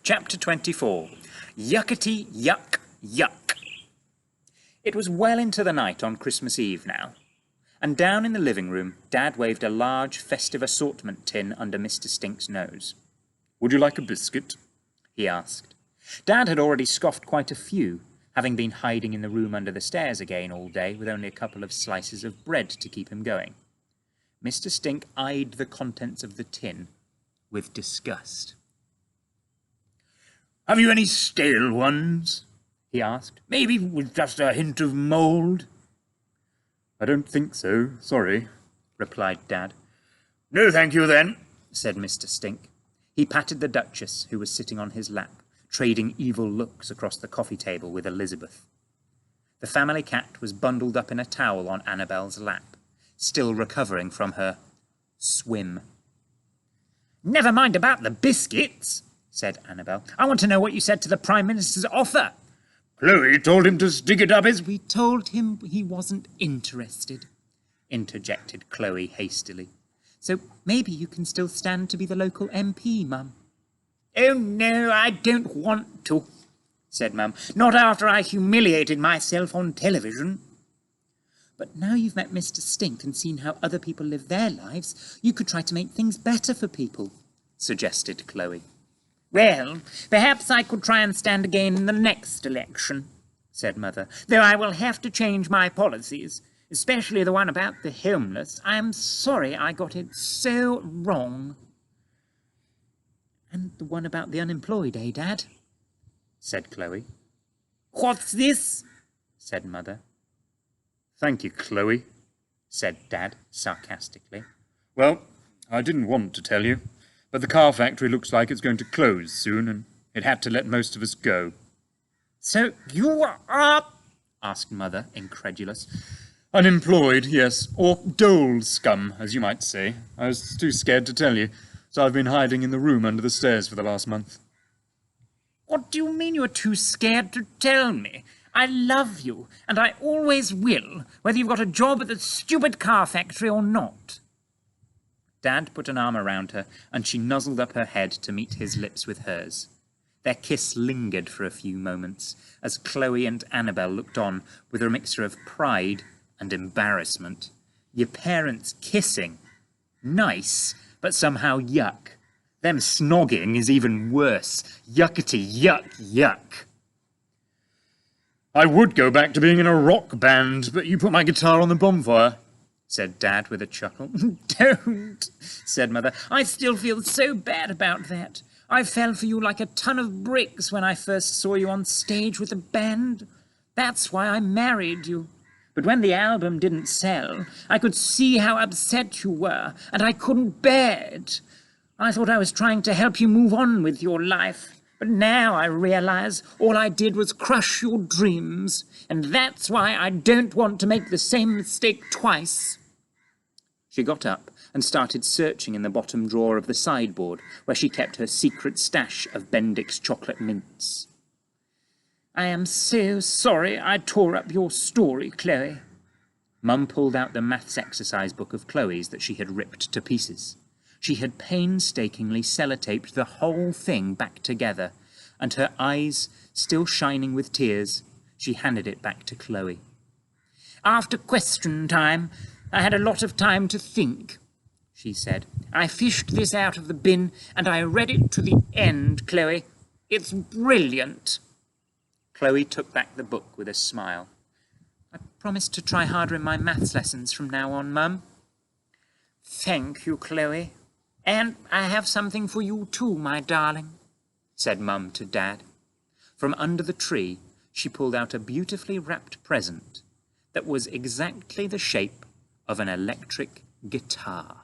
Chapter 24. Yuckety, Yuck, Yuck. It was well into the night on Christmas Eve now, and down in the living room, Dad waved a large festive assortment tin under Mr. Stink's nose. "Would you like a biscuit?" he asked. Dad had already scoffed quite a few, having been hiding in the room under the stairs again all day with only a couple of slices of bread to keep him going. Mr. Stink eyed the contents of the tin with disgust. "Have you any stale ones?" he asked. "Maybe with just a hint of mould?" "I don't think so, sorry," replied Dad. "No, thank you, then," said Mr. Stink. He patted the Duchess, who was sitting on his lap, trading evil looks across the coffee table with Elizabeth. The family cat was bundled up in a towel on Annabel's lap, still recovering from her swim. "Never mind about the biscuits," said Annabel. "I want to know what you said to the Prime Minister's offer." "Chloe told him to stick it up his—" "We told him he wasn't interested," interjected Chloe hastily. "So maybe you can still stand to be the local MP, Mum." "Oh, no, I don't want to," said Mum. "Not after I humiliated myself on television." "But now you've met Mr. Stink and seen how other people live their lives, you could try to make things better for people," suggested Chloe. "Well, perhaps I could try and stand again in the next election," said Mother, "though I will have to change my policies, especially the one about the homeless. I am sorry I got it so wrong." "And the one about the unemployed, eh, Dad?" said Chloe. "What's this?" said Mother. "Thank you, Chloe," said Dad sarcastically. "Well, I didn't want to tell you, but the car factory looks like it's going to close soon, and it had to let most of us go." "So you are—" asked Mother, incredulous. "Unemployed, yes, or dole scum, as you might say. I was too scared to tell you, so I've been hiding in the room under the stairs for the last month." "What do you mean you're too scared to tell me? I love you, and I always will, whether you've got a job at the stupid car factory or not." Dad put an arm around her, and she nuzzled up her head to meet his lips with hers. Their kiss lingered for a few moments, as Chloe and Annabel looked on with a mixture of pride and embarrassment. Your parents kissing? Nice, but somehow yuck. Them snogging is even worse. Yuckety, yuck, yuck. "I would go back to being in a rock band, but you put my guitar on the bonfire," said Dad with a chuckle. "Don't," said Mother. "I still feel so bad about that. I fell for you like a ton of bricks when I first saw you on stage with the band. That's why I married you. But when the album didn't sell, I could see how upset you were, and I couldn't bear it. I thought I was trying to help you move on with your life. But now I realize all I did was crush your dreams, and that's why I don't want to make the same mistake twice." She got up and started searching in the bottom drawer of the sideboard, where she kept her secret stash of Bendix chocolate mints. "I am so sorry I tore up your story, Chloe." Mum pulled out the maths exercise book of Chloe's that she had ripped to pieces. She had painstakingly sellotaped the whole thing back together, and her eyes still shining with tears, she handed it back to Chloe. "After question time, I had a lot of time to think," she said. "I fished this out of the bin, and I read it to the end, Chloe. It's brilliant." Chloe took back the book with a smile. "I promise to try harder in my maths lessons from now on, Mum." "Thank you, Chloe. And I have something for you too, my darling," said Mum to Dad. From under the tree, she pulled out a beautifully wrapped present that was exactly the shape of an electric guitar.